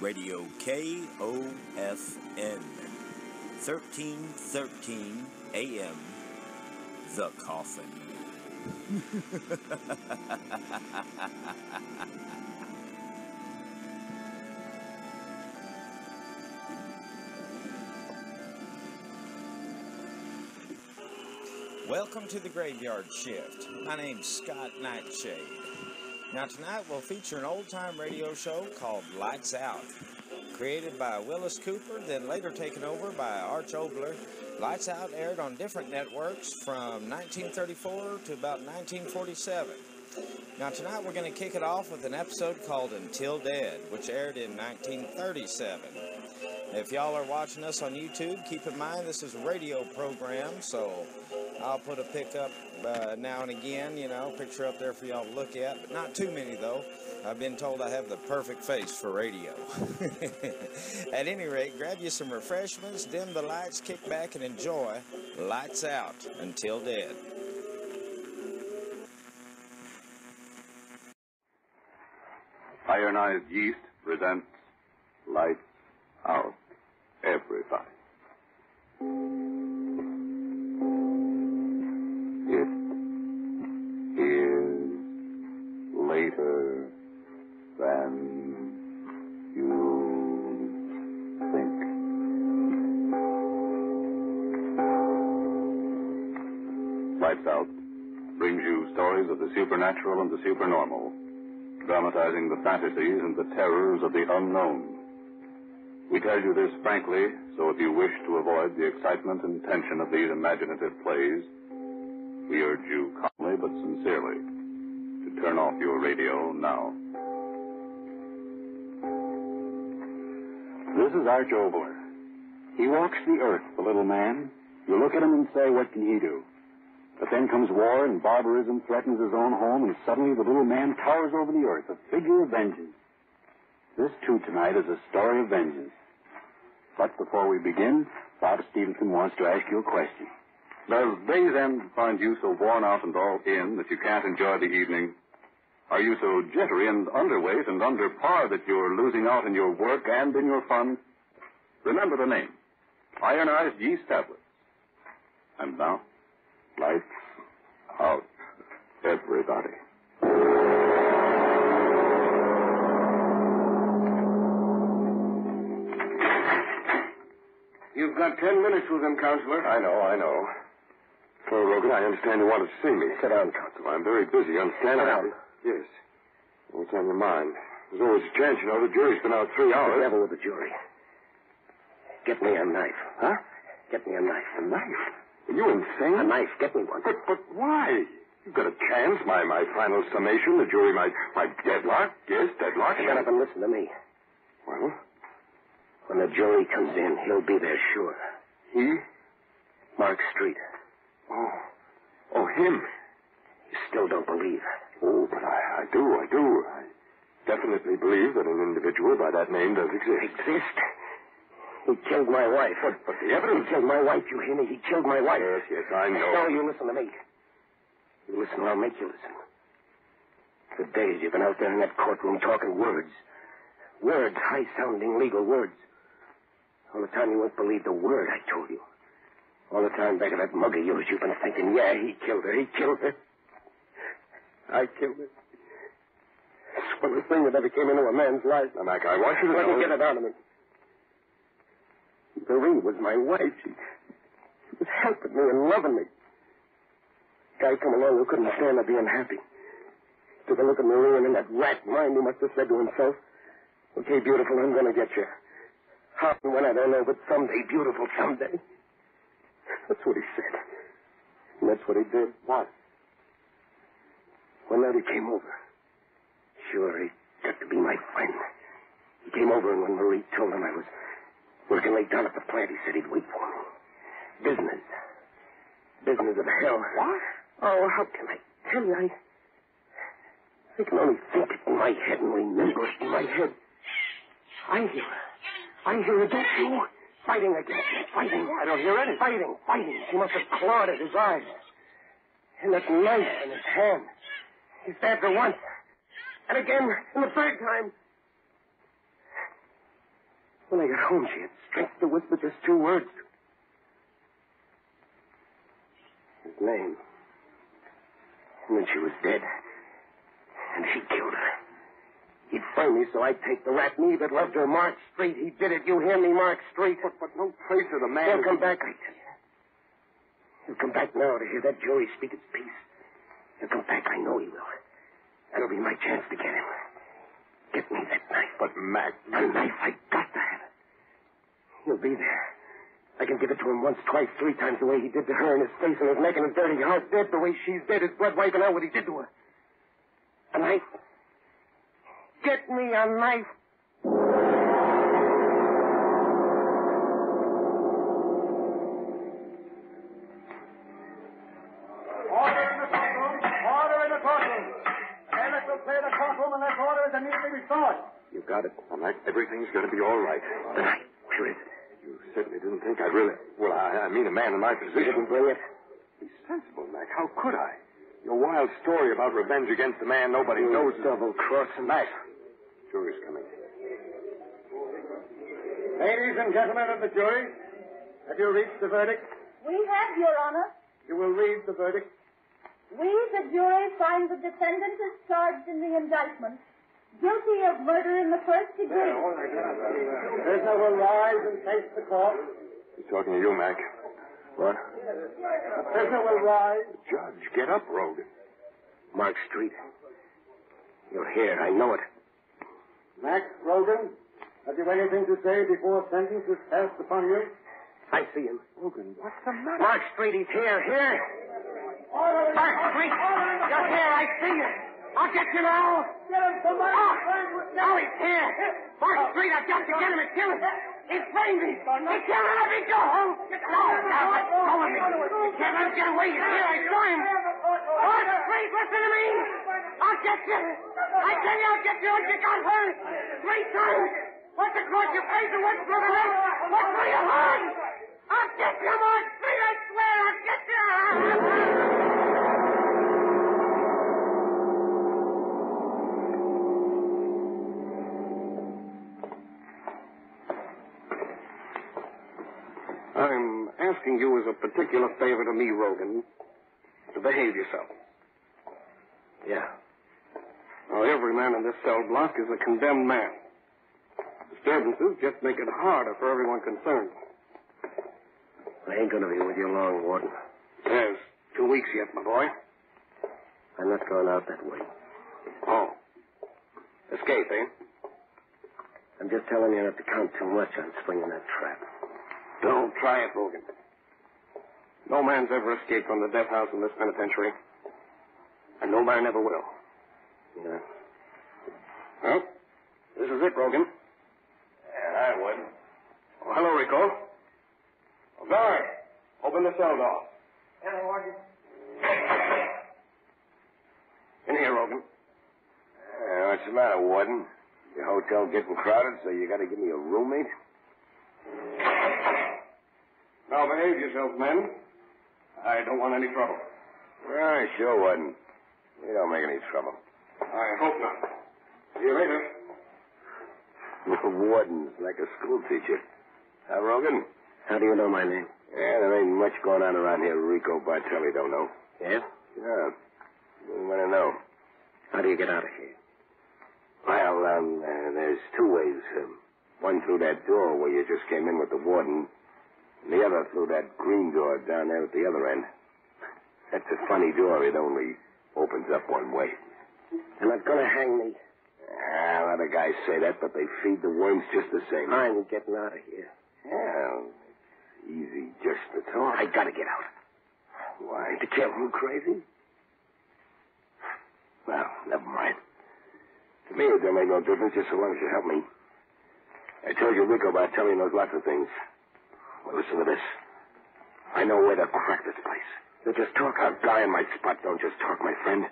Radio KOFN, 1313 AM, The Coffin. Welcome to the Graveyard Shift. My name's Scott Nightshade. Now tonight we'll feature an old-time radio show called Lights Out. Created by Willis Cooper, then later taken over by Arch Obler, Lights Out aired on different networks from 1934 to about 1947. Now tonight we're going to kick it off with an episode called Until Dead, which aired in 1937. If y'all are watching us on YouTube, keep in mind this is a radio program, so I'll put a pic up now and again, picture up there for y'all to look at, but not too many though. I've been told I have the perfect face for radio. At any rate, grab you some refreshments, dim the lights, kick back and enjoy Lights Out Until Dead. Ironized Yeast presents Lights Out, everybody. It is later than you think. Lights Out brings you stories of the supernatural and the supernormal, dramatizing the fantasies and the terrors of the unknown. We tell you this frankly, so if you wish to avoid the excitement and tension of these imaginative plays, we urge you calmly but sincerely to turn off your radio now. This is Arch Obler. He walks the earth, the little man. You look at him and say, what can he do? But then comes war and barbarism threatens his own home, and suddenly the little man towers over the earth, a figure of vengeance. This, too, tonight is a story of vengeance. But before we begin, Bob Stevenson wants to ask you a question. Does day's end find you so worn out and all in that you can't enjoy the evening? Are you so jittery and underweight and under par that you're losing out in your work and in your fun? Remember the name, Ironized Yeast Tablets. And now, Lights Out, everybody. You've got 10 minutes with them, Counselor. I know. Oh, Rogan, I understand you wanted to see me. Sit down, Counselor. I'm very busy, understand? Sit down. Yes. What's on your mind? There's always a chance, the jury's been out 3 hours. The devil with the jury. Get me a knife. Huh? Get me a knife. A knife? Are you insane? A knife. Get me one. But why? You've got a chance. My final summation, the jury might deadlock. Yes, deadlock. Shut up and listen to me. Well? When the jury comes in, he'll be there sure. He? Mark Street. Oh, him. You still don't believe? Oh, but I do. I definitely believe that an individual by that name does exist. Exist? He killed my wife. But the evidence... He killed my wife, you hear me? He killed my wife. Yes, I know. No, you listen to me. You listen or I'll make you listen. For days you've been out there in that courtroom talking words. Words, high-sounding legal words. All the time you won't believe the word I told you. All the time back of that mug of yours you've been thinking, yeah, he killed her. I killed her. It's one of the things that ever came into a man's life. Now, Mac, I want you to Let know... me get it out of me. Marie was my wife. She was helping me and loving me. Guy come along who couldn't stand her being happy. Took a look at Marie, and in that rat mind he must have said to himself, okay, beautiful, I'm going to get you. How and when, I don't know, but someday, beautiful, someday. That's what he said. And that's what he did. What? One night he came over. Sure, he got to be my friend. He came over, and when Marie told him I was working late down at the plant, he said he'd wait for me. Business. Business of hell. What? Oh, how can I tell you? I can only think it in my head and remember it in my head. I hear her. I hear her, don't you? Fighting again. Fighting. I don't hear anything. Fighting. She must have clawed at his eyes. And that knife in his hand. He stabbed her once. And again, and the third time. When I got home, she had strength to whisper just 2 words. His name. And then she was dead. And he killed her. He'd frame me so I'd take the rat me that loved her. Mark Street. He did it. You hear me, Mark Street? But no trace of the man. He'll come back, I tell you. He'll come back now to hear that jury speak its piece. He'll come back. I know he will. That'll be my chance to get him. Get me that knife. But, Mac... The knife. I got to have it. He'll be there. I can give it to him once, twice, 3 times the way he did to her in his face and his neck and his dirty heart. Dead the way she's dead. His blood wiping out what he did to her. A knife. Get me a knife. Order in the courtroom. Order in the courtroom. Bailiff will clear the courtroom unless order is immediately restored. You got it. Well, Mac, everything's going to be all right. The knife. Where is it? You certainly didn't think I'd really... Well, I mean a man in my You position. didn't bring it? Be sensible, Mac. How could I? Your wild story about revenge against a man nobody knows... Double-crossing. Mac, jury's coming. Ladies and gentlemen of the jury, have you reached the verdict? We have, Your Honor. You will read the verdict. We, the jury, find the defendant is charged in the indictment guilty of murder in the first degree. Prisoner will rise and face the court. He's talking to you, Mac. What? The prisoner will rise. Judge, get up, Rogan. Mark Street. You're here. I know it. Max Rogan, have you anything to say before sentence is passed upon you? I see him. Rogan, what's the matter? Mark Street, he's here. Here. Mark Street. You're here. I see you. I'll get you now. Get him, somebody. Now he's here. Mark Street, I've got to get him and kill him. He's framed me. He can't let me go home. No, let go of me. He can't let him get away. He's here. I saw him. Mark Street, listen to me. I'll get you. I tell you, I'll get you. You got hurt 3 times. Once across your face and once through the neck. Once through your heart. I'll get you, Mark Street. I swear I'll get you. I'm asking you as a particular favor to me, Rogan, to behave yourself. Yeah. Now, every man in this cell block is a condemned man. Disturbances just make it harder for everyone concerned. I ain't going to be with you long, Warden. There's 2 weeks yet, my boy. I'm not going out that way. Oh. Escape, eh? I'm just telling you not to count too much on springing that trap. Don't try it, Logan. No man's ever escaped from the death house in this penitentiary. And no man ever will. Yeah. Well, this is it, Rogan. Yeah, I would. Oh, hello, Rico. Oh, guard, open the cell door. Hello, Warden. In here, Rogan. What's the matter, Warden? Your hotel getting crowded, so you got to give me a roommate? Now behave yourselves, men. I don't want any trouble. Yeah, sure, Warden. We don't make any trouble. I hope not. See you later. Warden's like a school teacher. Huh, Rogan? How do you know my name? Yeah, there ain't much going on around here Rico Bartelli don't know. Yeah? Yeah. You want to know? How do you get out of here? Well, there's 2 ways. One through that door where you just came in with the warden, and the other through that green door down there at the other end. That's a funny door. It only opens up one way. You're not going to hang me. A lot of guys say that, but they feed the worms just the same. I'm getting out of here. Well, it's easy just to talk. I got to get out. Why? To kill you crazy? Well, never mind. To me, it don't make no difference just so long as you help me. I told you Rico Bartelli knows lots of things. Well, listen to this. I know where to crack this place. You just talk. A guy in my spot don't just talk, my friend.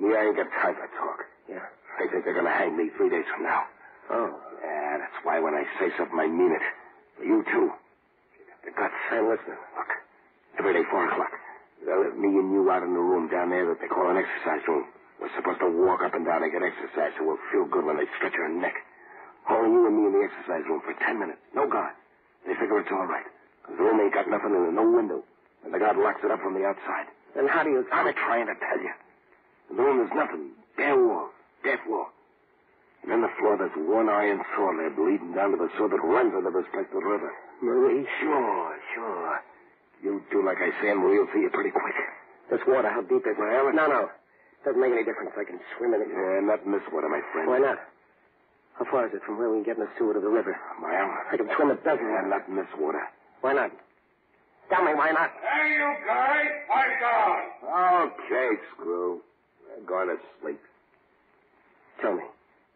Me, I ain't got time for talk. Yeah. I think they're going to hang me 3 days from now. Oh. Yeah, that's why when I say something, I mean it. For you, too. You got the guts. I'm listening. Look, every day, 4 o'clock, they'll let me and you out in the room down there that they call an exercise room. We're supposed to walk up and down and get exercise so we'll feel good when they stretch our neck. Only you and me in the exercise room for 10 minutes. No guards. They figure it's all right. Because the room ain't got nothing in it, no window. And the guard locks it up from the outside. Then how do you... I'm trying to tell you. In the room there's nothing. Bare walls. Bare floor. And on the floor there's one iron saw lid leading down to the saw that runs into this place, the river. Marie? Sure. You do like I say, and Marie'll see you pretty quick. This water, how deep is it? No. Doesn't make any difference. I can swim in it. Yeah, not in this water, my friend. Why not? How far is it from where we can get in the sewer to the river? A mile. I can swim it doesn't. Yeah, not in this water. Why not? Tell me why not. Hey, you guys, pipe down. Okay, Screw. I'm going to sleep. Tell me,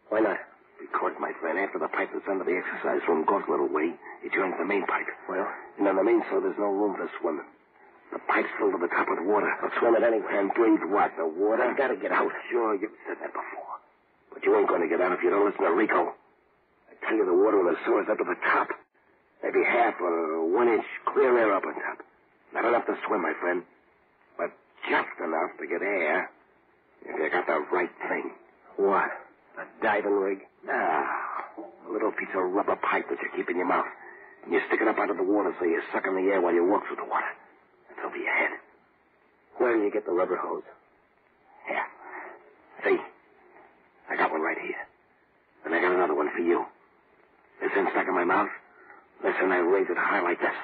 why not? Because, my friend, after the pipe that's under the exercise room goes a little way, it joins the main pipe. Well? And on the main saw, there's no room for swimming. The pipe's filled to the top with water. I'll swim it anyway. And breathe what? The water? I've got to get out. Sure, you've said that before. But you ain't going to get out if you don't listen to Rico. I tell you, the water in the sewer's up to the top. Maybe half or 1 inch clear air up on top. Not enough to swim, my friend. But just enough to get air if you got the right thing. What? A diving rig? No. A little piece of rubber pipe that you keep in your mouth. And you stick it up out of the water so you're sucking the air while you walk through the water. It's over your head. Where do you get the rubber hose? Here. See? I got one right here. And I got another one for you. This end stuck in my mouth. Listen, I raise it high like this.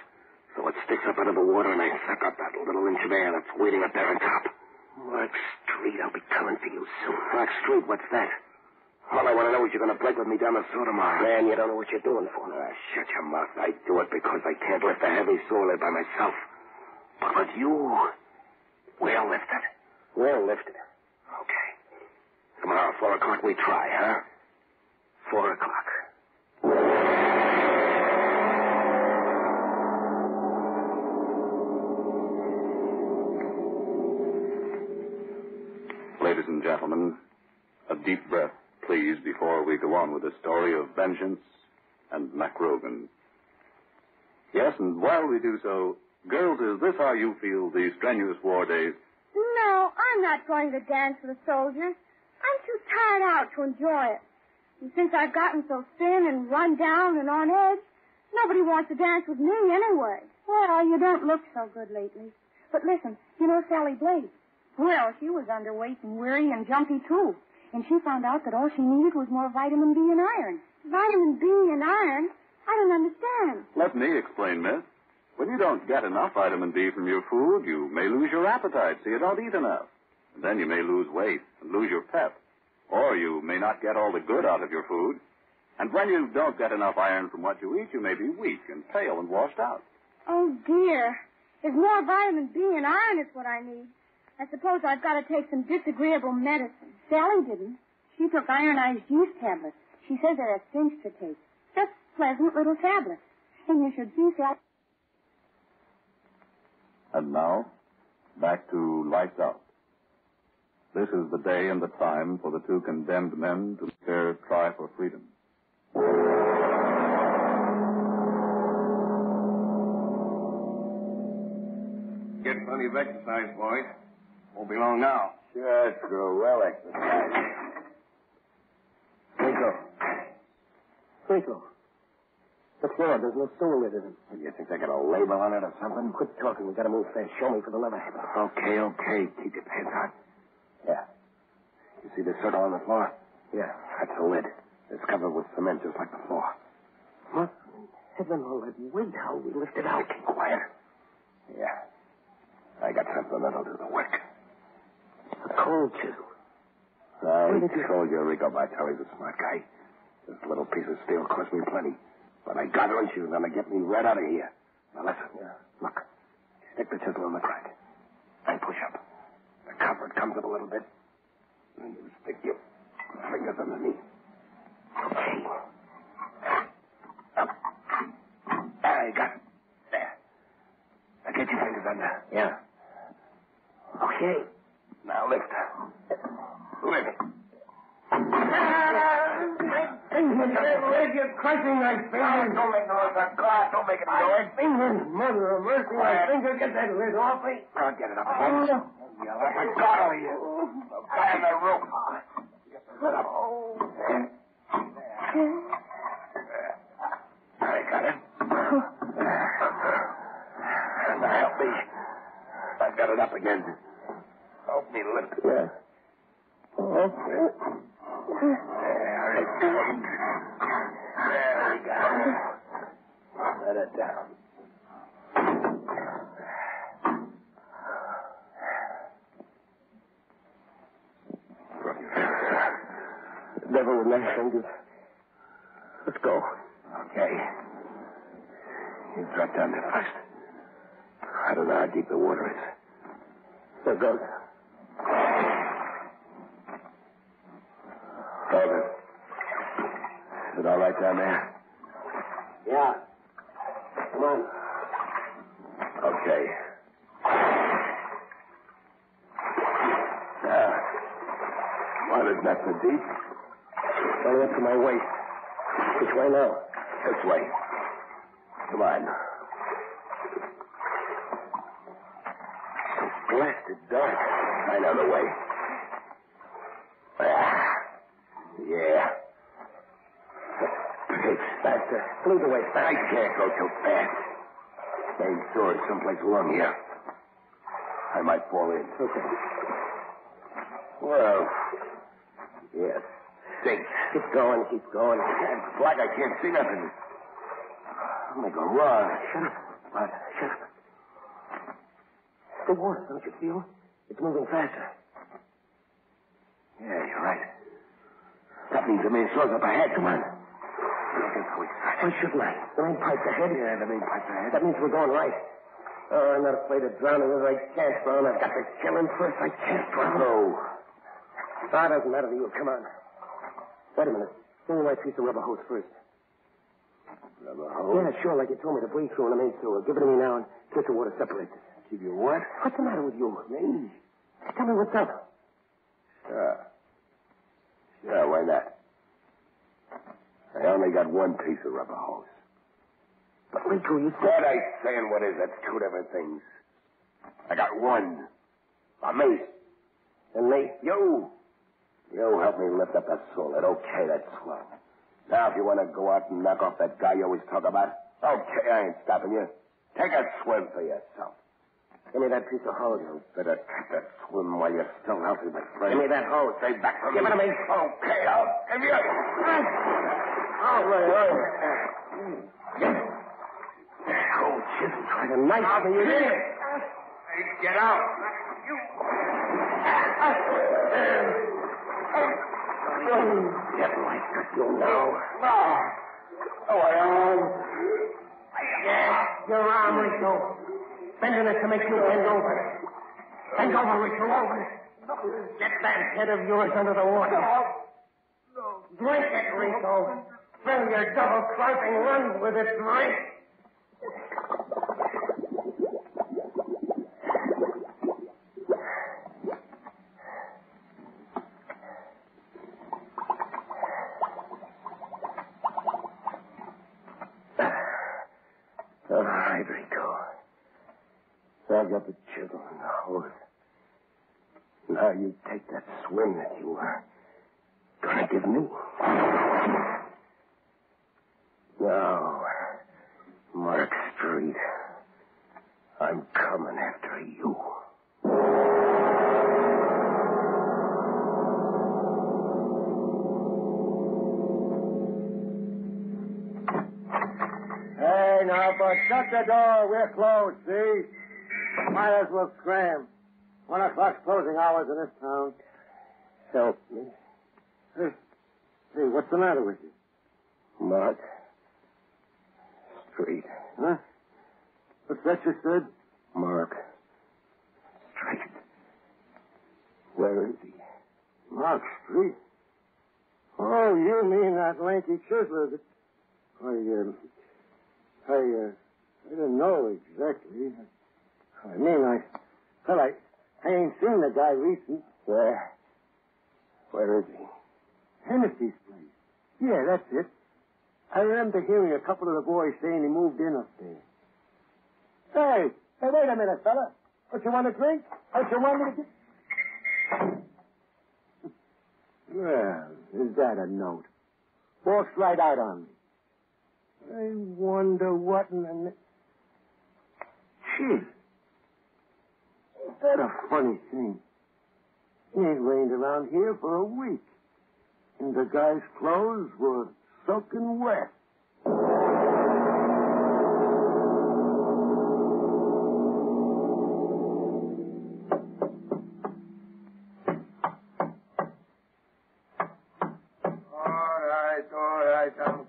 So it sticks up out of the water and I suck up that little inch of air that's waiting up there on top. Mark Street, I'll be coming for you soon. Mark Street, what's that? All I want to know is you're going to break with me down the sewer tomorrow. Man, you don't know what you're doing for. Shut your mouth. I do it because I can't lift a heavy sewer lid by myself. But with you, we'll lift it. We'll lift it. Okay. Tomorrow, 4 o'clock, we try, huh? 4 o'clock. Ladies and gentlemen, a deep breath, please, before we go on with the story of vengeance and MacRogan. Yes, and while we do so, girls, is this how you feel these strenuous war days? No, I'm not going to dance with the soldiers. I'm too tired out to enjoy it. And since I've gotten so thin and run down and on edge, nobody wants to dance with me anyway. Well, you don't look so good lately. But listen, you know Sally Blake? Well, she was underweight and weary and jumpy, too. And she found out that all she needed was more vitamin B and iron. Vitamin B and iron? I don't understand. Let me explain, miss. When you don't get enough vitamin B from your food, you may lose your appetite, so you don't eat enough. And then you may lose weight and lose your pep. Or you may not get all the good out of your food. And when you don't get enough iron from what you eat, you may be weak and pale and washed out. Oh, dear. There's more vitamin B and iron is what I need. I suppose I've got to take some disagreeable medicine. Sally didn't. She took ironized yeast tablets. She says they're a cinch to take. Just pleasant little tablets. And you should see Sally. And now, back to Lights Out. This is the day and the time for the two condemned men to their try for freedom. Get plenty of exercise, boys. Won't be long now. Sure, Screw. Well exercised. Rico. The floor, there's no sewer lid in it. You think they got a label on it or something? Quit talking. We got to move fast. Show me for the lever. Okay. Keep your pants on. Yeah. You see this circle on the floor? Yeah. That's the lid. It's covered with cement just like the floor. What? Heaven almighty, wait how we lift it out. Keep quiet. Yeah. I got something that'll do the work. A cold chisel. I told you, Rico Bartelli's a smart guy. This little piece of steel cost me plenty. But I got her and she was going to get me right out of here. Now listen. Yeah. Look. Stick the chisel in the crack. I push up. The cover comes up a little bit. And you stick your fingers underneath. Okay. Up. I got it. There. Now get your fingers under. Yeah. Okay. Now lift. Lift it. You're crushing my fingers. Don't make no noise. God, don't make it noise. Fingers, mother of mercy, my fingers. Get that lid off me. I'll get it up. You like a god over you. I'll in the rope. Get the lid up. go. There it goes. There we go. Let it down. Never with my fingers. Let's go. Okay. You drop down there first. I don't know how deep the water is. There goes. David. Is it all right down there? Yeah. Come on. Okay. Well, isn't that so deep? Only up to my waist. Which way now? This way. Come on. Blasted dark. I know the way. Yeah. Faster. Lead the way. I can't go too fast. Main door is someplace along here. I might fall in. Okay. Well, yes. Stinks. Keep going. It's black. I can't see nothing. I'm gonna go wrong. Shut up. What? Shut up. The water, don't you feel? It's moving faster. Yeah, you're right. That means the main source up ahead. Come on. Why shouldn't I? The main pipe's ahead. Yeah, the main pipe's ahead. That means we're going right. Oh, I'm not afraid of drowning. I can't drown. I've got to kill him first. I can't drown. No. Ah, doesn't matter to you. Come on. Wait a minute. Give me my piece of rubber hose first. Rubber hose? Yeah, sure, like you told me to breathe through in the main sewer. Give it to me now and kiss the water separates it. Give you what? What's the matter with you? Me? Tell me what's up. Sure. Sure, why not? I only got one piece of rubber hose. But, Rico, you said... What I say and what is, that's two different things. I got one. Me. And me? You help me lift up that solid. Okay, that's swell. Now, if you want to go out and knock off that guy you always talk about, okay, I ain't stopping you. Take a swim for yourself. Give me that piece of hose. You better take that swim while you're still healthy, my friend. Give me that hose. Stay back from Give me. it to me. Okay, I'll give you. Oh, right. Oh, just try to knife me. You did it. Hey, get out. Get right at you now. Oh, I am. Yeah, your arm, Rico. Bending it to make you bend over. Bend over, Rico, over. Get that head of yours under the water. Drink it, Rico. Fill your double-crossing lungs with it, drink. All right, Rico. I've got the chisel and the hose. Now you take that swim that you were gonna give me. Now, Mark Street, I'm coming after you. Hey, now, but shut the door. We're closed, see? Might as well scram. 1 o'clock's closing hours in this town. Help me. Hey, what's the matter with you? Mark Street. Huh? What's that you said? Mark Street. Where is he? Mark Street? Oh, you mean that lanky chiseler that... I didn't know exactly. I mean, I ain't seen the guy recent. Where is he? Hennessy's place. Yeah, that's it. I remember hearing a couple of the boys saying he moved in up there. Hey, wait a minute, fella. Don't you want a drink? Don't you want me to get... Well, is that a note? Walks right out on me. I wonder what in the... Gee. Is that a funny thing? It ain't rained around here for a week. And the guy's clothes were soaking wet. All right, I'm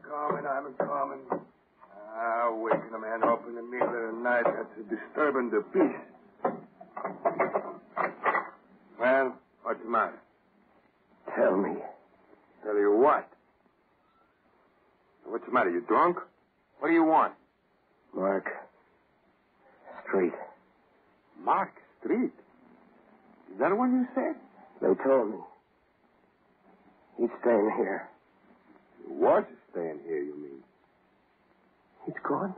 coming. Waking a man up in the middle of the night, that's disturbing the peace. Well, what's the matter? Tell me. Tell you what? What's the matter, you drunk? What do you want? Mark Street. Mark Street? Is that what you said? They told me. He's staying here. He was staying here, you mean? He's gone?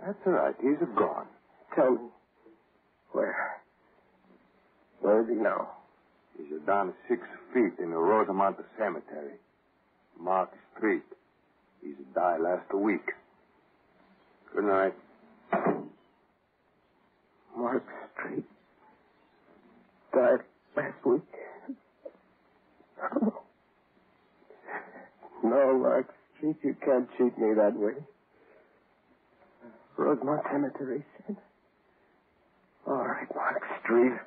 That's all right. He's gone. Tell me. Where? Where is he now? He's down 6 feet in the Rosamond Cemetery. Mark Street. He's died last week. Good night. Mark Street. Died last week. No, Mark Street, you can't cheat me that way. Rosemont Cemetery said. All right, Mark Street.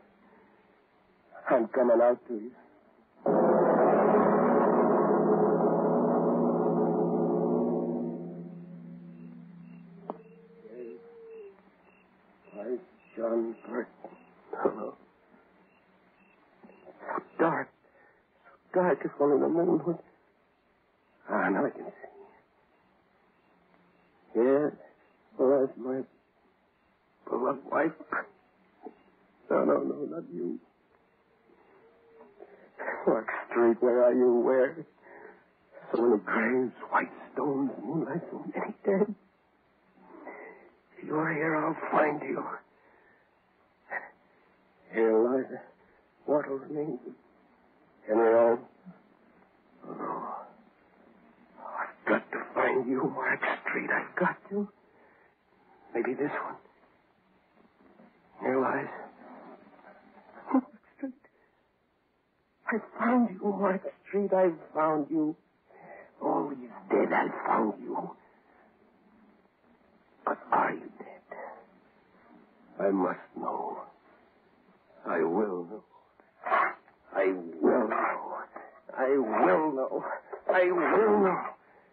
I'm coming out to you. Why, John Burton. Hello. So dark. So dark if only the moon would... Ah, now I can see. Yes. Well, that's my beloved wife. No, not you. Mark Street, where are you? Where? So many graves, white stones, moonlight, so many dead. If you're here, I'll find you. Here lies Wattles name. Henry Old. Oh, no. I've got to find you, Mark Street. I've got to. Maybe this one. Here lies. Mark Street. I found you, Mark Street. I found you. Oh, he's dead. I found you. But are you dead? I must know. I will know. I will know. I will know. I will know.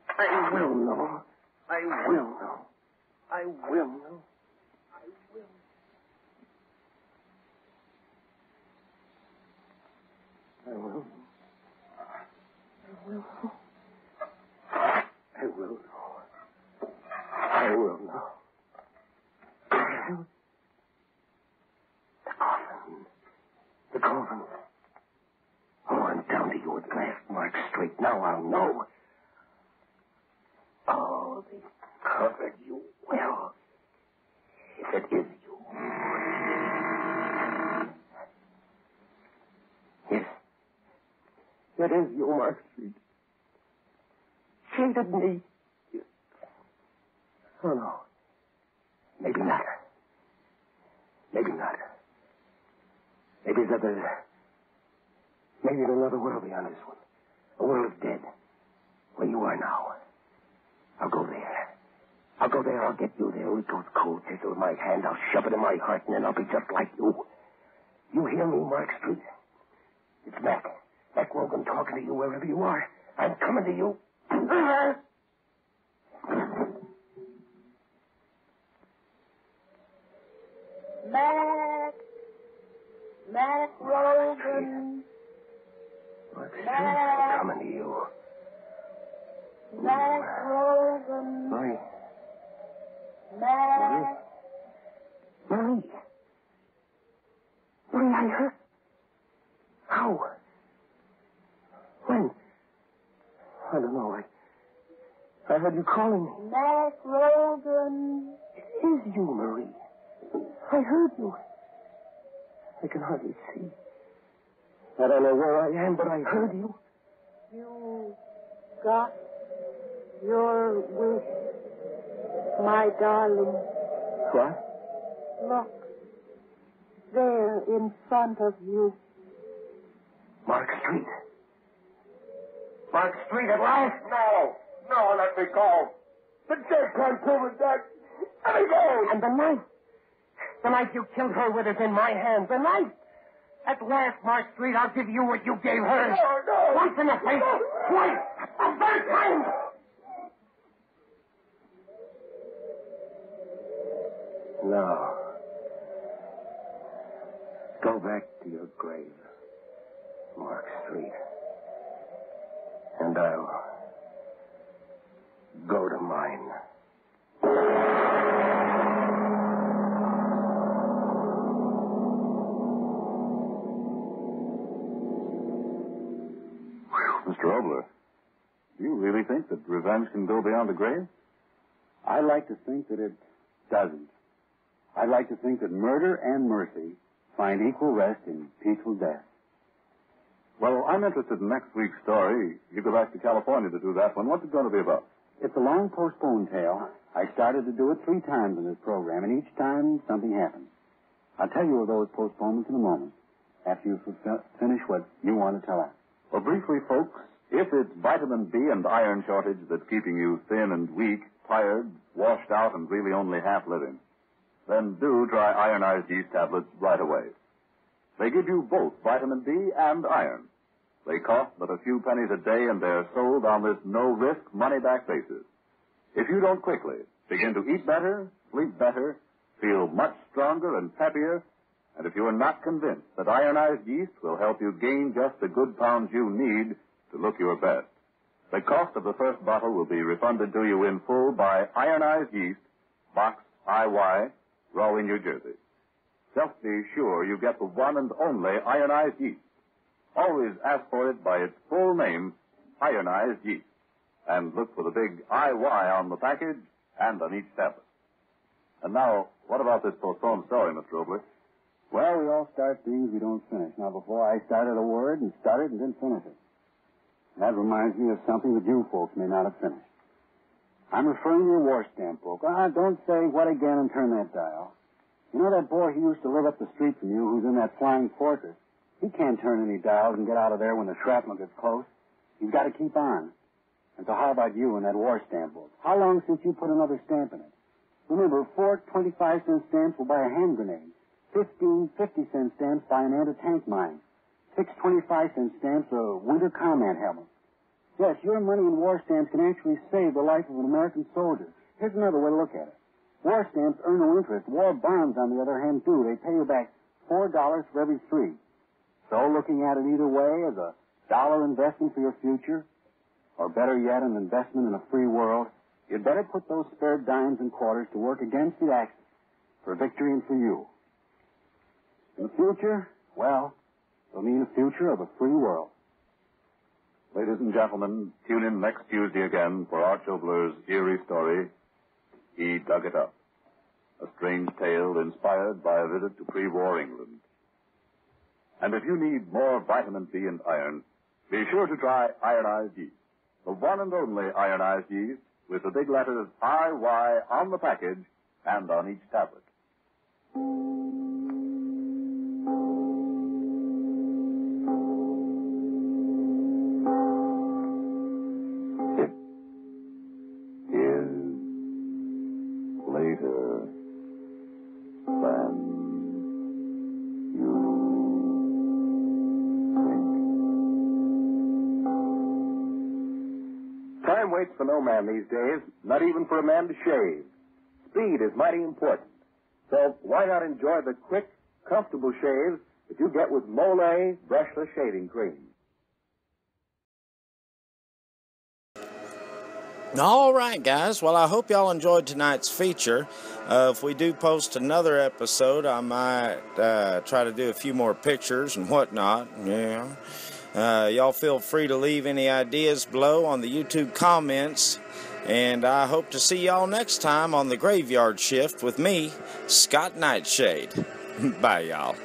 I will know. I will know. I will know. I will know. I will know. I will know. The coffin. Oh, I'm down to you at last, Mark Street. Now I'll know. Oh, they covered you well. If it is you. Yes. It is you, Mark Street. Shaded me. Oh, no. Maybe not. Maybe not. Maybe there's another world beyond this one. A world of dead. Where you are now. I'll go there. I'll get you there with those cold chisel in my hand. I'll shove it in my heart, and then I'll be just like you. You hear me, Mark Street? It's Mac. Mac Rogan talking to you wherever you are. I'm coming to you. Mac Rogan. Mark Street, I'm coming to you. Mac Rogan. Marie. Mac. Marie, I heard. How? When? I don't know. I heard you calling me. Mac Rogan. It is you, Marie. I heard you. I can hardly see. I don't know where I am, but I heard you. You got your wish, my darling. What? Look, there in front of you. Mark Street. Mark Street at last? No, let me go. The dead can't prove it, Dad. Let me go. And the knife? The knife you killed her with is in my hands. The knife? At last, Mark Street, I'll give you what you gave her. No. Once in the face. Twice. A third time. No. Go back to your grave, Mark Street. And I'll go to mine. Mr. Obler, do you really think that revenge can go beyond the grave? I like to think that it doesn't. I like to think that murder and mercy find equal rest in peaceful death. Well, I'm interested in next week's story. You go back to California to do that one. What's it going to be about? It's a long postponed tale. I started to do it 3 times in this program, and each time something happened. I'll tell you of those postponements in a moment, after you finish what you want to tell us. Well, briefly, folks, if it's vitamin B and iron shortage that's keeping you thin and weak, tired, washed out, and really only half living, then do try ironized yeast tablets right away. They give you both vitamin B and iron. They cost but a few pennies a day, and they're sold on this no-risk, money-back basis. If you don't quickly begin to eat better, sleep better, feel much stronger and happier, and if you are not convinced that ironized yeast will help you gain just the good pounds you need to look your best, the cost of the first bottle will be refunded to you in full by Ironized Yeast, Box IY, Rahway, New Jersey. Just be sure you get the one and only ironized yeast. Always ask for it by its full name, ironized yeast. And look for the big IY on the package and on each tablet. And now, what about this postponed story, Mr. Obler? Well, we all start things we don't finish. Now, before I started a word and started and didn't finish it. That reminds me of something that you folks may not have finished. I'm referring to your war stamp book. Don't say what again and turn that dial. You know that boy who used to live up the street from you who's in that flying fortress? He can't turn any dials and get out of there when the shrapnel gets close. He's got to keep on. And so how about you and that war stamp book? How long since you put another stamp in it? Remember, 4 25-cent stamps will buy a hand grenade. 15 50-cent stamps buy an anti-tank mine. 6 25-cent stamps a winter combat helmet. Yes, your money in war stamps can actually save the life of an American soldier. Here's another way to look at it. War stamps earn no interest. War bonds, on the other hand, do. They pay you back $4 for every 3. So looking at it either way as a dollar investment for your future, or better yet, an investment in a free world, you'd better put those spare dimes and quarters to work against the Axis for victory and for you. In the future, well, it'll mean a future of a free world. Ladies and gentlemen, tune in next Tuesday again for Arch Obler's eerie story, He Dug It Up, a strange tale inspired by a visit to pre-war England. And if you need more vitamin C and iron, be sure to try ironized yeast, the one and only ironized yeast with the big letters IY on the package and on each tablet. Time waits for no man these days, not even for a man to shave. Speed is mighty important. So why not enjoy the quick, comfortable shaves that you get with Mole brushless shaving cream? All right, guys. Well, I hope y'all enjoyed tonight's feature. If we do post another episode, I might try to do a few more pictures and whatnot. Yeah. Y'all feel free to leave any ideas below on the YouTube comments. And I hope to see y'all next time on the Graveyard Shift with me, Scott Nightshade. Bye, y'all.